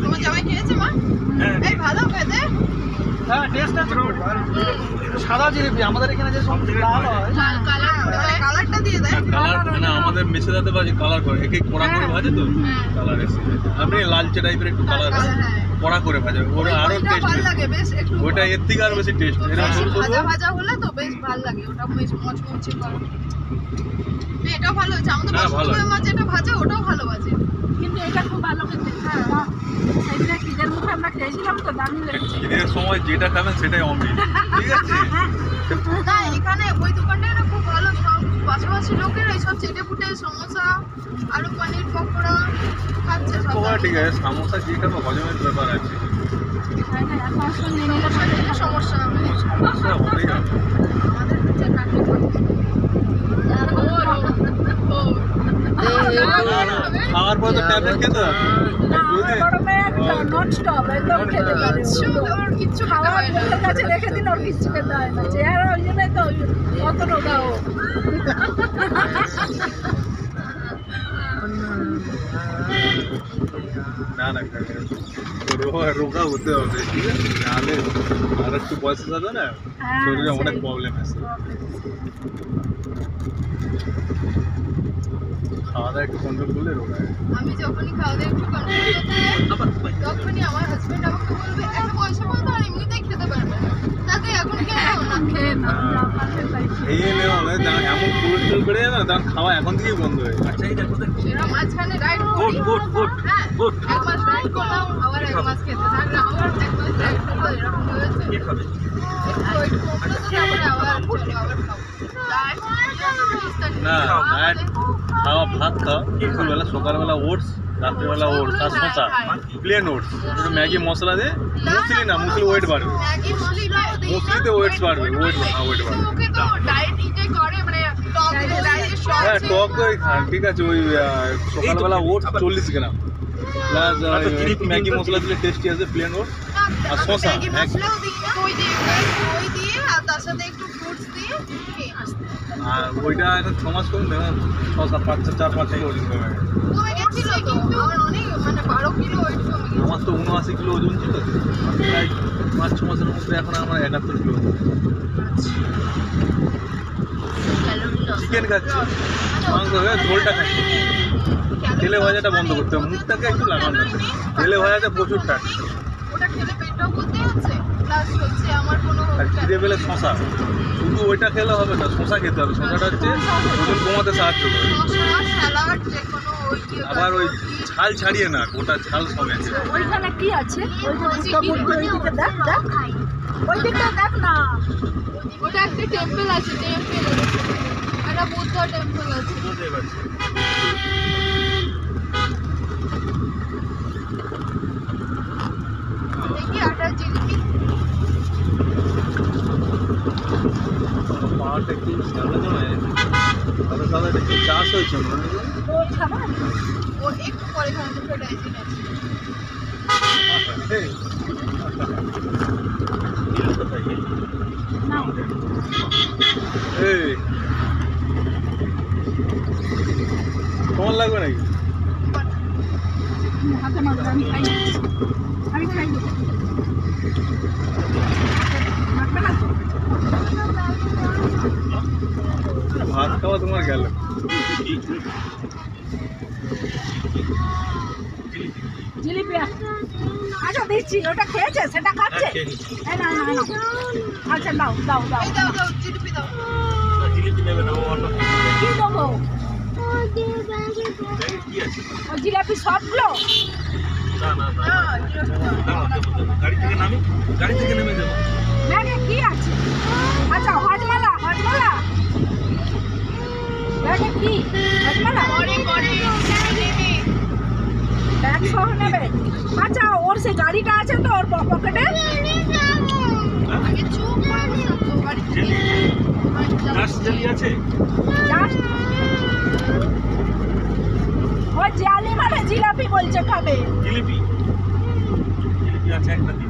তোমার জামাই খেয়েছে মা? এই ভালো খেতে? হ্যাঁ, টেস্ট আছে। সাদা জিলিপি আমাদের এখানে যে সব লাল হয়, কালারটা দিয়ে দেয়। কালার মানে আমাদের মেছেদাতে ভাজে কালার করে, এক এক কড়া করে ভাজে তো কালার এসে। আপনি লালচে টাইপের একটু কালার কড়া করে ভাজে, ওটা আরো টেস্ট ভালো লাগে বেশ। একটু ওটা এর থেকে আরো বেশি টেস্ট। ভাজা ভাজা হলে তো বেশ ভালো লাগে, ওটা বেশ মচমচে করে। এটাও ভালো হয়েছে আমাদের বসুন্ধরা মাছ, যেটা ভাজা ওটাও ভালো ভাজে, কিন্তু এটা খুব ভালো খেতে। সেদিনে খিদের মুখে আমরা খেয়েছিলাম তো, দারুণ লেগেছে। খিদের সময় যেটা খাবেন সেটাই অমৃত, ঠিক আছে? না এখানে ওই দোকানটা না খুব ভালো, সব পাশাপাশি লোকের এইসব চেটে ফুটে সমোসা আরো পনির পকোড়া খাচ্ছে সব। পকোড়া ঠিক আছে, সমোসা যে খাবো হজমের ব্যাপার আছে। সমস্যা হবে, সমস্যা হবেই না। আমাদের হচ্ছে কাটলে খাওয়ার পর তো ট্যাবলেট খেতে হবে। কিচ্ছু খাওয়ার মুখের কাছে রেখে দিন, ওর কিচ্ছু খেতে হয় না। চেহারা ওই জন্যই তো কত রোগা ও। না না রোগা হতে হবে, ঠিক আছে? নাহলে আর একটু বয়সের সাথে না শরীরে অনেক প্রবলেম আছে। খাওয়া দাওয়া একটু কন্ট্রোল করলে রোগা। আমি যখনই খাওয়া দাওয়া একটু কন্ট্রোল করতে তখনই আমার হাজবেন্ড আমাকে বলবে একটা পয়সা বলতো আর এমনিতেই খেতে পারবে না, তাতে এখন খেয়ে না খেয়ে না খেয়ে নেওয়া হবে, এমন কোলেস্ট্রল বেড়ে যাবে না, তখন খাওয়া এখন থেকেই বন্ধ হয়ে যাবে। এরা মাঝখানে রাইড করি, হ্যাঁ এক মাস রাইড করলাম, আবার এক মাস খেতে থাকলাম, আবার এক মাস রাইড করবো, এরকম হয়েছে। ওই কমলো তো তারপরে আবার চলো আবার খাবো। না ডায়েট খাওয়া, ভাত খাও দুপুরবেলা, সকালবেলা ওটস, রাত্রিবেলা ওটস আর শসা, প্লেন ওটস, ম্যাগি মশলা দিয়ে। মুসলি না, মুসলি ওয়েট বাড়বে, ম্যাগি মুসলিতে ওয়েটস বাড়বে, ওয়েট বাড়বে। ওকে তো ডায়েট ইনটেক করে, মানে টক ডায়েট হ্যাঁ টক দই খান, ঠিক আছে। ওই সকালবেলা ওটস 40 গ্রাম প্লাস ম্যাগি মশলা দিলে টেস্টি আছে, প্লেন ওটস আর শসা দই দিয়ে আর তার সাথে একটু ফ্রুটস দিয়ে খেয়ে আসতে। আর ওইটা এখন 6 মাস করুন, দেখুন 4-5 কিলো ওজন কমে গেছে। কমে গেছিল কিন্তু আমার অনেক, মানে 12 কিলো ওয়েট কমে গেছে। আমার তো 79 কিলো ওজন ছিল, প্রায় 5-6 মাসের মধ্যে এখন আমার 71 কিলো ওজন। চিকেন খাচ্ছি, মাংস ঝোলটা খাচ্ছি, তেলে ভাজাটা বন্ধ করতে হবে, মুখটাকে একটু লাগানো। তেলে ভাজাটা প্রচুর ফ্যাট, ওটা খেলে পেটটাও ভর্তি হচ্ছে, প্লাস হচ্ছে আমার কোনো আর খিদে পেলে শশা, শুধু ওইটা খেলে হবে না, শশা খেতে হবে। শশাটা হচ্ছে ওজন কমাতে সাহায্য করে। স্যালাড যে কোনো ওই আবার ওই ছাল ছাড়িয়ে না, গোটা ছাল সমেত। ওইখানে কি আছে? ওইদিকে দেখ, দেখ ওই দিকটা দেখ না। ওটা একটা টেম্পল আছে, টেম্পল একটা বুদ্ধ টেম্পল আছে। দেখি আটা জিলিপি পাহাড়টা একটু শ্যাওলা জমে, সাদা সাদা একটু চাষ হয়েছে মনে হয়। ও একটু পরে খাওয়াতে ফেটাইছি না। এই তোমার লাগবে নাকি? হাতে মাছ আমি খাই, আমি খাই ভাত খাওয়া তোমার গেল। জিলিপি আচ্ছা দিচ্ছি, ওটা খেয়েছে সেটা খাচ্ছে। না না না, আচ্ছা দাও দাও দাও, এই দাও দাও জিলিপি দাও। জিলিপি নেবে না, ও অন্য কি দেবো? কি আছে? ও জিলাপি সবগুলো না না না, গাড়ি থেকে নামি, গাড়ি থেকে নেমে যাবো। ব্যাগে কি আছে? আচ্ছা হজমালা, হজমালা ব্যাগে কি? হজমালা পরে পরে জিলিপি ব্যাগ সহ নেবে? আচ্ছা ওর সে গাড়িটা আছে তো ওর পকেটে? আগে চুপ করে বসো তো, বাড়ি থেকে জেলি আছে? ওই জালি মানে জিলাপি বলছে খাবে। জিলিপি জিলিপি আছে একটা দিন।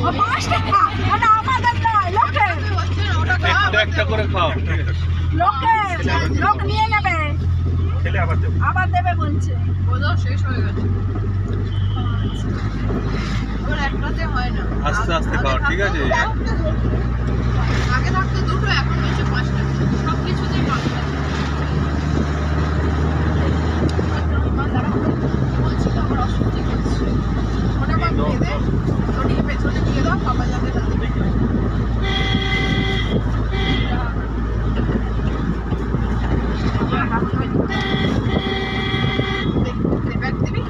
ও 5 টাকা, ওটা আমাদের নয়, লোকের। হচ্ছে না ওটা একটা একটা করে খাও। লোকের, লোক নিয়ে নেবে। আবার দেবে বলছে। ওটাও শেষ হয়ে গেছে। ওর একটাতে হয় না। আস্তে আস্তে খাও, ঠিক আছে? আগে থাকতো দুটো, এখন হয়েছে 5টা। সব কিছুতেই 5টা। বলছি তো আমার অসুবিধা করছে। ওটা কম দিয়ে দে। ওটিকে পেছনে দিয়ে দাও, বাবা যাতে না দেখে। ব্যাগ দিবি?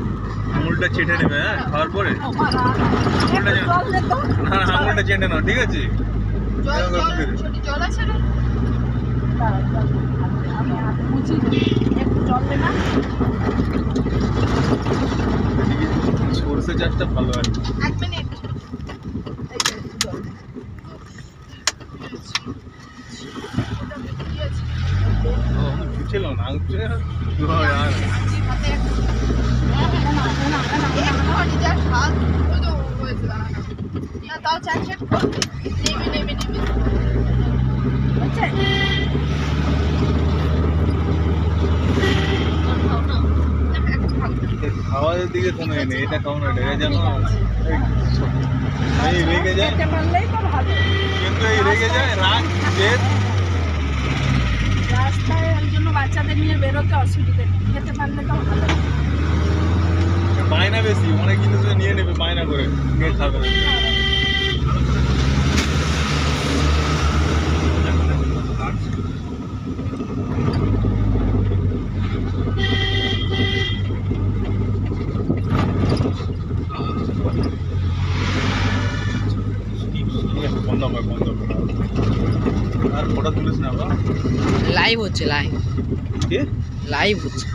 আঙুলটা চেটে নেবে, হ্যাঁ, খাওয়ার পরে। ও বাবা, একটু জল দে তো। না, আঙুলটা চেটে নাও, ঠিক আছে? জল ছোট জল আছে না? দাঁড়াও, জল দে। আমি হাতে মুছি দিই। একটু জল দে না। সরষে চাষটা ভালো আর কি। 1 মিনিট। এই যে একটু জল দে। ওটা কি আছে? ছিল না আঙুল আর আজকে হাতে একটুখানি যা স্বাদ, ওই তো হয়েছে, দাঁড়া না। না, তাও চারশে কর। নেমে। হচ্ছে? খাও না। একটু খাও। খাওয়ার দিকে কোনো নেই, এটা খাও না, এটা যেন এই রেগে যায়, খেতে পারলেই তো ভালো। কিন্তু এই রেগে যায় রাগ জেদ। রাস্তায় ওই জন্য বাচ্চাদের নিয়ে বেরোতে অসুবিধে নেই, খেতে পারলে তো ভালো। বায়না বেশি, অনেক জিনিস নিয়ে নেবে বায়না করে, কে খাবে না। বন্ধ কর। আর ফটো তুলিস না বা লাইভ হচ্ছে, লাইভ কি লাইভ হচ্ছে।